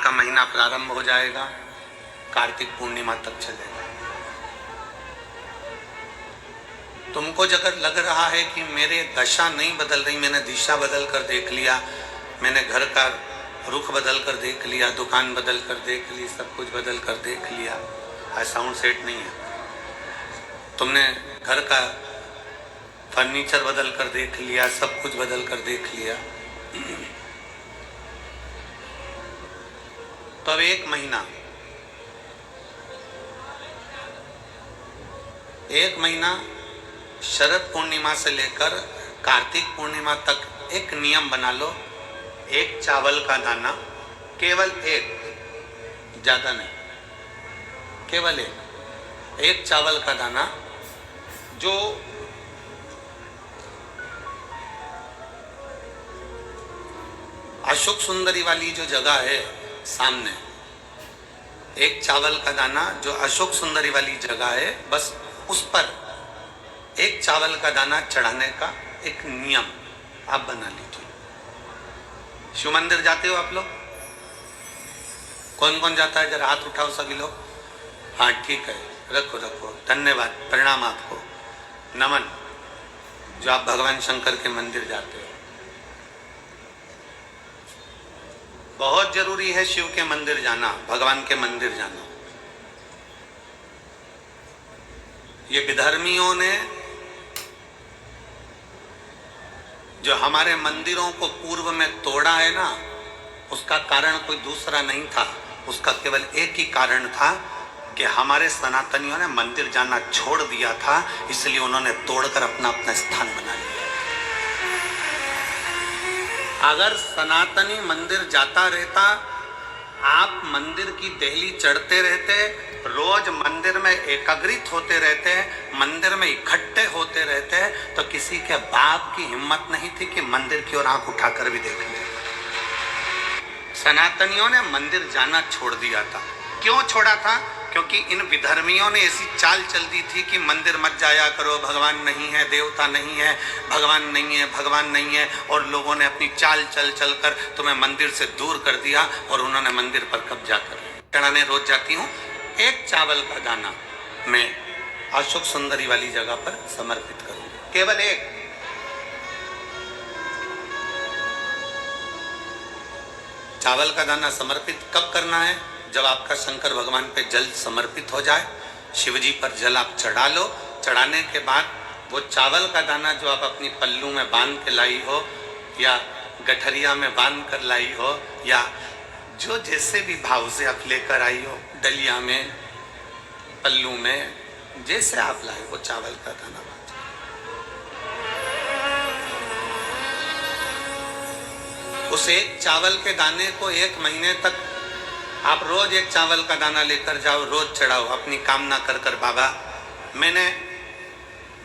का महीना प्रारंभ हो जाएगा, कार्तिक पूर्णिमा तक चलेगा। तुमको अगर लग रहा है कि मेरे दशा नहीं बदल रही, मैंने दिशा बदल कर देख लिया, मैंने घर का रुख बदल कर देख लिया, दुकान बदल कर देख ली, सब कुछ बदल कर देख लिया, साउंड सेट नहीं है, तुमने घर का फर्नीचर बदल कर देख लिया, सब कुछ बदल कर देख लिया, तो अब एक महीना शरद पूर्णिमा से लेकर कार्तिक पूर्णिमा तक एक नियम बना लो। एक चावल का दाना, केवल एक, ज्यादा नहीं, केवल एक चावल का दाना, जो अशोक सुंदरी वाली जो जगह है सामने, एक चावल का दाना जो अशोक सुंदरी वाली जगह है, बस उस पर एक चावल का दाना चढ़ाने का एक नियम आप बना लीजिए। शिव मंदिर जाते हो आप लोग? कौन कौन जाता है? जरा हाथ उठाओ सभी लोग। हाँ ठीक है, रखो रखो, धन्यवाद, प्रणाम आपको, नमन, जो आप भगवान शंकर के मंदिर जाते हो। बहुत जरूरी है शिव के मंदिर जाना, भगवान के मंदिर जाना। ये विधर्मियों ने जो हमारे मंदिरों को पूर्व में तोड़ा है ना, उसका कारण कोई दूसरा नहीं था, उसका केवल एक ही कारण था कि हमारे सनातनियों ने मंदिर जाना छोड़ दिया था, इसलिए उन्होंने तोड़कर अपना अपना स्थान बना लिया। अगर सनातनी मंदिर जाता रहता, आप मंदिर की देहली चढ़ते रहते, रोज मंदिर में एकाग्रित होते रहते, मंदिर में इकट्ठे होते रहते, तो किसी के बाप की हिम्मत नहीं थी कि मंदिर की ओर आंख उठाकर भी देख ले। सनातनियों ने मंदिर जाना छोड़ दिया था। क्यों छोड़ा था? क्योंकि इन विधर्मियों ने ऐसी चाल चल दी थी कि मंदिर मत जाया करो, भगवान नहीं है, देवता नहीं है, भगवान नहीं है, भगवान नहीं है, और लोगों ने अपनी चाल चल चल कर तुम्हें मंदिर से दूर कर दिया और उन्होंने मंदिर पर कब्जा कर लिया। चढ़ाने रोज जाती हूँ, एक चावल का दाना मैं अशोक सुंदरी वाली जगह पर समर्पित करूंगा, केवल एक। चावल का दाना समर्पित कब करना है? जब आपका शंकर भगवान पे जल समर्पित हो जाए, शिव जी पर जल आप चढ़ा लो, चढ़ाने के बाद वो चावल का दाना जो आप अपनी पल्लू में बांध के लाई हो, या गठरिया में बांध कर लाई हो, या जो जैसे भी भाव से आप लेकर आई हो, डलिया में, पल्लू में, जैसे आप लाए, वो चावल का दाना बांध। उस एक चावल के दाने को एक महीने तक आप रोज एक चावल का दाना लेकर जाओ, रोज चढ़ाओ, अपनी कामना कर कर, बाबा मैंने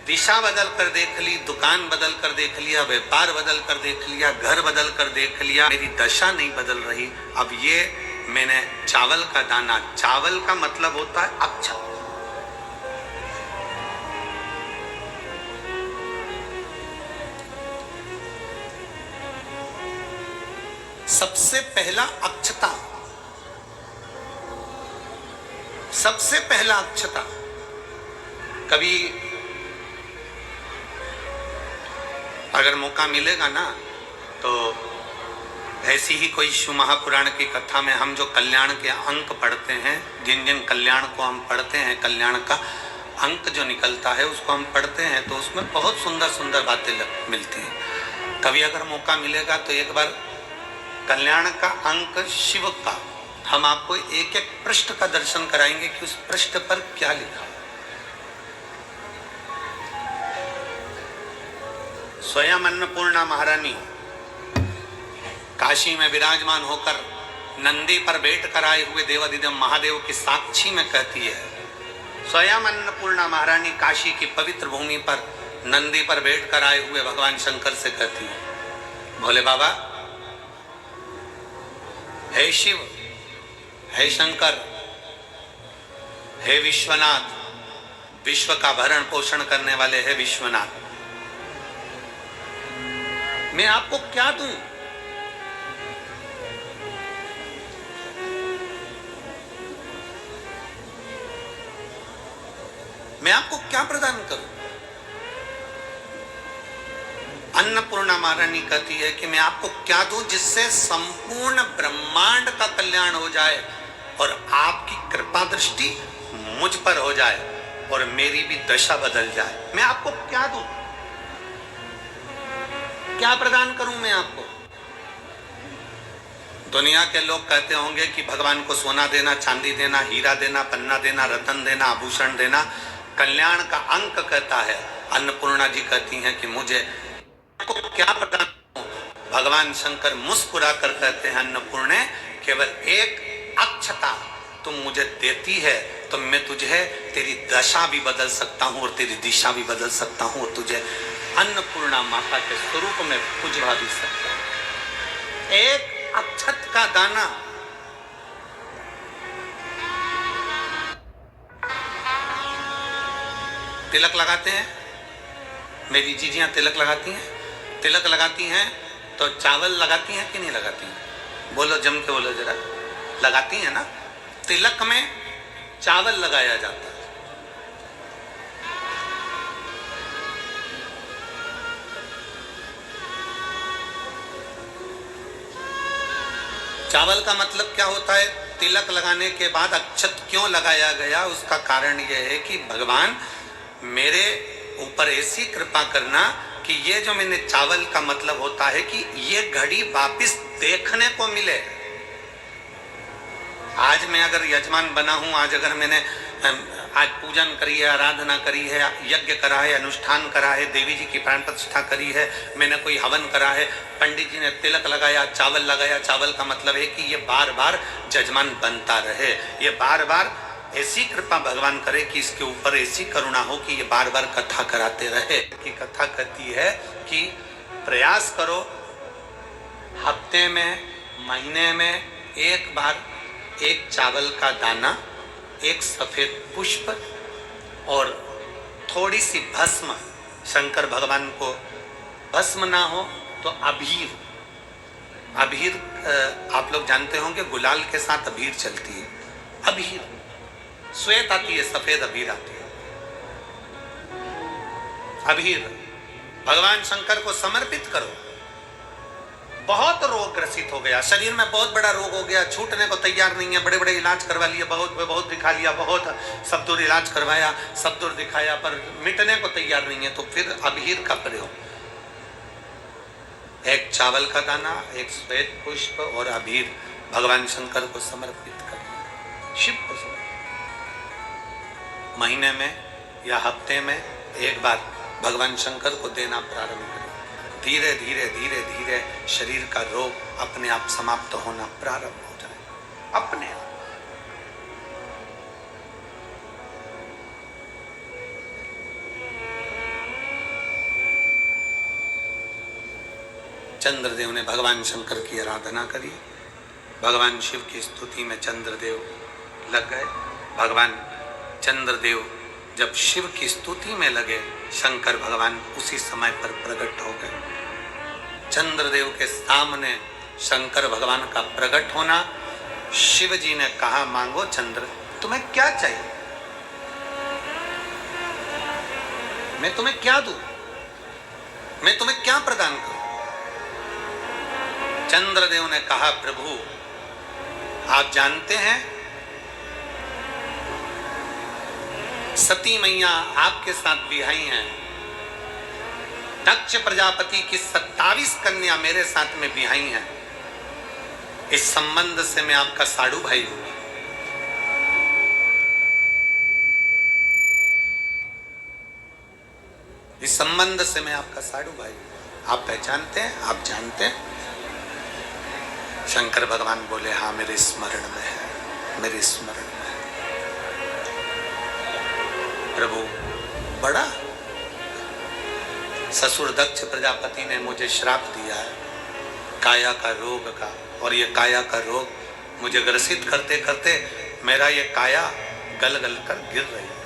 दिशा बदल कर देख ली, दुकान बदल कर देख लिया, व्यापार बदल कर देख लिया, घर बदल कर देख लिया, मेरी दशा नहीं बदल रही, अब ये मैंने चावल का दाना, चावल का मतलब होता है अक्षत, सबसे पहला अक्षता, सबसे पहला अक्षता। कभी अगर मौका मिलेगा ना, तो ऐसी ही कोई शिव महापुराण की कथा में हम जो कल्याण के अंक पढ़ते हैं, जिन जिन कल्याण को हम पढ़ते हैं, कल्याण का अंक जो निकलता है उसको हम पढ़ते हैं, तो उसमें बहुत सुंदर सुंदर बातें मिलती हैं। कभी अगर मौका मिलेगा तो एक बार कल्याण का अंक शिव का हम आपको एक एक पृष्ठ का दर्शन कराएंगे कि उस पृष्ठ पर क्या लिखा। स्वयं अन्नपूर्णा महारानी काशी में विराजमान होकर नंदी पर बैठ कर आए हुए देवाधिदेव महादेव की साक्षी में कहती है, स्वयं अन्नपूर्णा महारानी काशी की पवित्र भूमि पर नंदी पर बैठ कर आए हुए भगवान शंकर से कहती है, भोले बाबा, हे शिव, हे शंकर, हे विश्वनाथ, विश्व का भरण पोषण करने वाले हे विश्वनाथ, मैं आपको क्या दूं? मैं आपको क्या प्रदान करूं? अन्नपूर्णा महारानी कहती है कि मैं आपको क्या दूं जिससे संपूर्ण ब्रह्मांड का कल्याण हो जाए और आपकी कृपा दृष्टि मुझ पर हो जाए और मेरी भी दशा बदल जाए। मैं आपको क्या दूं? क्या प्रदान करूं मैं आपको? दुनिया के लोग कहते होंगे कि भगवान को सोना देना, चांदी देना, हीरा देना, पन्ना देना, रतन देना, आभूषण देना कल्याण का अंक कहता है। अन्नपूर्णा जी कहती हैं कि मुझे को क्या प्रदान करूं? भगवान शंकर मुस्कुरा कर कहते हैं, अन्नपूर्णे केवल एक अक्षता तुम मुझे देती है तो मैं तुझे तेरी दशा भी बदल सकता हूं और तेरी दिशा भी बदल सकता हूं और तुझे अन्नपूर्णा माता के स्वरूप में पुजवा भी सकता हूं। एक अक्षत का दाना तिलक लगाते हैं, मेरी जीजियां तिलक लगाती हैं, तिलक लगाती हैं तो चावल लगाती हैं कि नहीं लगाती हैं? बोलो, जम के बोलो जरा। लगाती हैं ना? तिलक में चावल लगाया जाता है। चावल का मतलब क्या होता है? तिलक लगाने के बाद अक्षत क्यों लगाया गया? उसका कारण यह है कि भगवान मेरे ऊपर ऐसी कृपा करना कि ये जो मैंने चावल का मतलब होता है कि ये घड़ी वापस देखने को मिले। आज मैं अगर यजमान बना हूं, आज अगर मैंने आज पूजन करी है, आराधना करी है, यज्ञ करा है, अनुष्ठान करा है, देवी जी की प्राण प्रतिष्ठा करी है, मैंने कोई हवन करा है, पंडित जी ने तिलक लगाया, चावल लगाया। चावल का मतलब है कि ये बार बार जजमान बनता रहे, ये बार बार ऐसी कृपा भगवान करे कि इसके ऊपर ऐसी करुणा हो कि ये बार बार कथा कराते रहे। कि कथा कहती है कि प्रयास करो हफ्ते में, महीने में एक बार एक चावल का दाना, एक सफेद पुष्प और थोड़ी सी भस्म। शंकर भगवान को भस्म ना हो तो अबीर, अबीर आप लोग जानते होंगे, गुलाल के साथ अबीर चलती है। अबीर श्वेत आती है, सफेद अबीर आती है। अबीर भगवान शंकर को समर्पित करो। बहुत रोग ग्रसित हो गया, शरीर में बहुत बड़ा रोग हो गया, छूटने को तैयार नहीं है, बड़े बड़े इलाज करवा लिया, बहुत दिखा लिया, बहुत सब दूर इलाज करवाया, सब दूर दिखाया, पर मिटने को तैयार नहीं है। तो फिर अबीर का प्रयोग, एक चावल का दाना, एक श्वेत पुष्प और अबीर भगवान शंकर को समर्पित कर, शिव को समर्पित। महीने में या हफ्ते में एक बार भगवान शंकर को देना प्रारंभ करें। धीरे धीरे धीरे धीरे शरीर का रोग अपने आप समाप्त होना प्रारंभ हो जाए, अपने आप। चंद्रदेव ने भगवान शंकर की आराधना करी, भगवान शिव की स्तुति में चंद्रदेव लग गए। भगवान चंद्रदेव जब शिव की स्तुति में लगे, शंकर भगवान उसी समय पर प्रकट हो गए। चंद्रदेव के सामने शंकर भगवान का प्रकट होना, शिव जी ने कहा, मांगो चंद्र, तुम्हें क्या चाहिए? मैं तुम्हें क्या दूं? मैं तुम्हें क्या प्रदान करूं? चंद्रदेव ने कहा, प्रभु आप जानते हैं सती मैया आपके साथ विवाही हैं, दक्ष प्रजापति की 27 कन्या मेरे साथ में विवाही हैं। इस संबंध से मैं आपका साड़ू भाई हूं। इस संबंध से मैं आपका साड़ू भाई हूं। आप पहचानते हैं? आप जानते हैं? शंकर भगवान बोले, हाँ मेरे स्मरण में है, मेरे स्मरण में है। प्रभु बड़ा ससुर दक्ष प्रजापति ने मुझे श्राप दिया है काया का रोग का, और ये काया का रोग मुझे ग्रसित करते करते मेरा ये काया गल गल कर गिर रही है,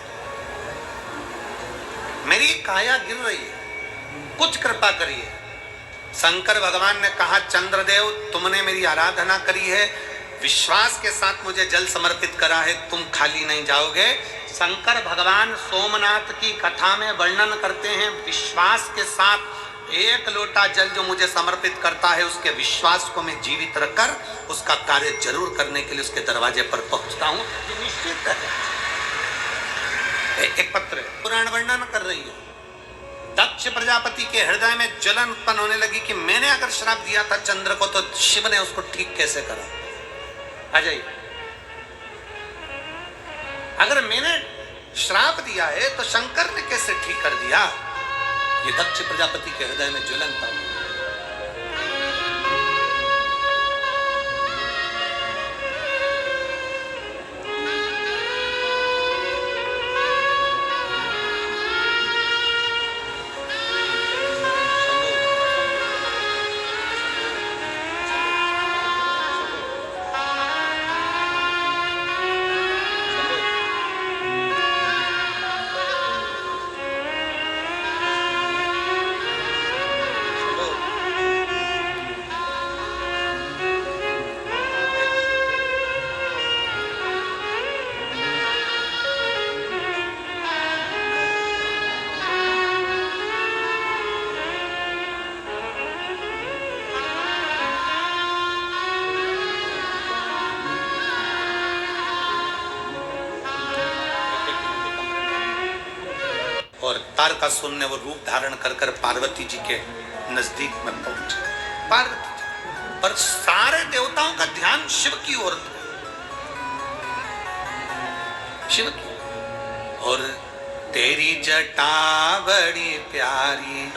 मेरी काया गिर रही है, कुछ कृपा करिए। शंकर भगवान ने कहा, चंद्रदेव तुमने मेरी आराधना करी है, विश्वास के साथ मुझे जल समर्पित करा है, तुम खाली नहीं जाओगे। शंकर भगवान सोमनाथ की कथा में वर्णन करते हैं, विश्वास के साथ एक लोटा जल जो मुझे समर्पित करता है, उसके विश्वास को मैं जीवित रखकर उसका कार्य जरूर करने के लिए उसके दरवाजे पर पहुंचता हूं। ये निश्चित है। एक पत्र पुराण वर्णन कर रही है, दक्ष प्रजापति के हृदय में जलन उत्पन्न होने लगी कि मैंने अगर श्राप दिया था चंद्र को, तो शिव ने उसको ठीक कैसे करा। आ जाइए, अगर मैंने श्राप दिया है तो शंकर ने कैसे ठीक कर दिया। ये दक्ष प्रजापति के हृदय में ज्वलन था। और तारकासुर ने वो रूप धारण कर पार्वती जी के नजदीक में पहुंचे। पार्वती जी पर सारे देवताओं का ध्यान शिव की ओर, शिव की। और तेरी जटा बड़ी प्यारी,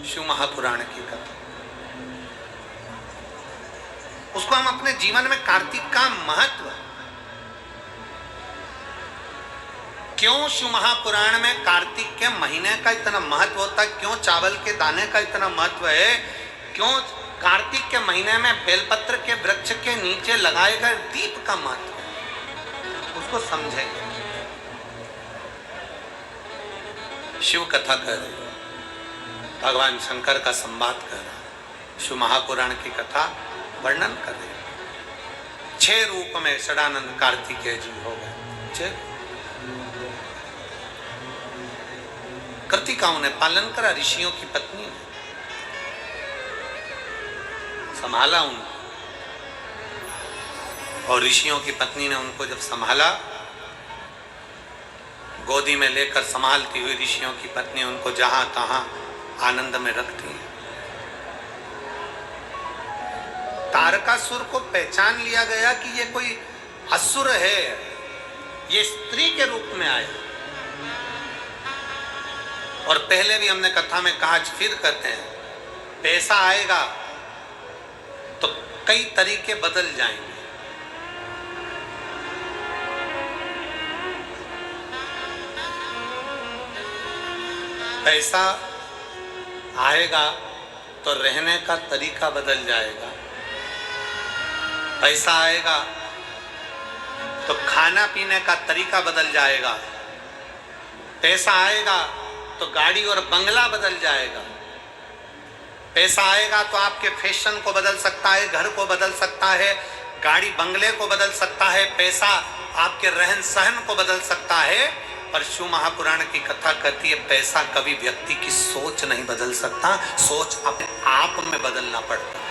शिव महापुराण की कथा, उसको हम अपने जीवन में कार्तिक का महत्व, क्यों शिव महापुराण में कार्तिक के महीने का इतना महत्व होता है, क्यों चावल के दाने का इतना महत्व है, क्यों कार्तिक के महीने में बेलपत्र के वृक्ष के नीचे लगाए गए दीप का महत्व है, उसको समझेंगे। शिव कथा कर रहे, भगवान शंकर का संवाद कर रहे, शिव महापुराण की कथा वर्णन कर रहे। 6 रूप में षडानंद कार्तिकेय जी हो गए। 6 कृतिकाओं ने पालन करा, ऋषियों की पत्नी ने संभाला उनको, और ऋषियों की पत्नी ने उनको जब संभाला, गोदी में लेकर संभालती हुई ऋषियों की पत्नी उनको जहां तहां आनंद में रखती है। तारकासुर को पहचान लिया गया कि ये कोई असुर है, ये स्त्री के रूप में आया। और पहले भी हमने कथा में कहा, फिर कहते हैं, पैसा आएगा तो कई तरीके बदल जाएंगे। पैसा आएगा तो रहने का तरीका बदल जाएगा। पैसा आएगा तो खाना पीने का तरीका बदल जाएगा। पैसा आएगा तो गाड़ी और बंगला बदल जाएगा। पैसा आएगा तो आपके फैशन को बदल सकता है, घर को बदल सकता है, गाड़ी बंगले को बदल सकता है, पैसा आपके रहन सहन को बदल सकता है। पर शिव महापुराण की कथा कहती है, पैसा कभी व्यक्ति की सोच नहीं बदल सकता, सोच अपने आप में बदलना पड़ता है।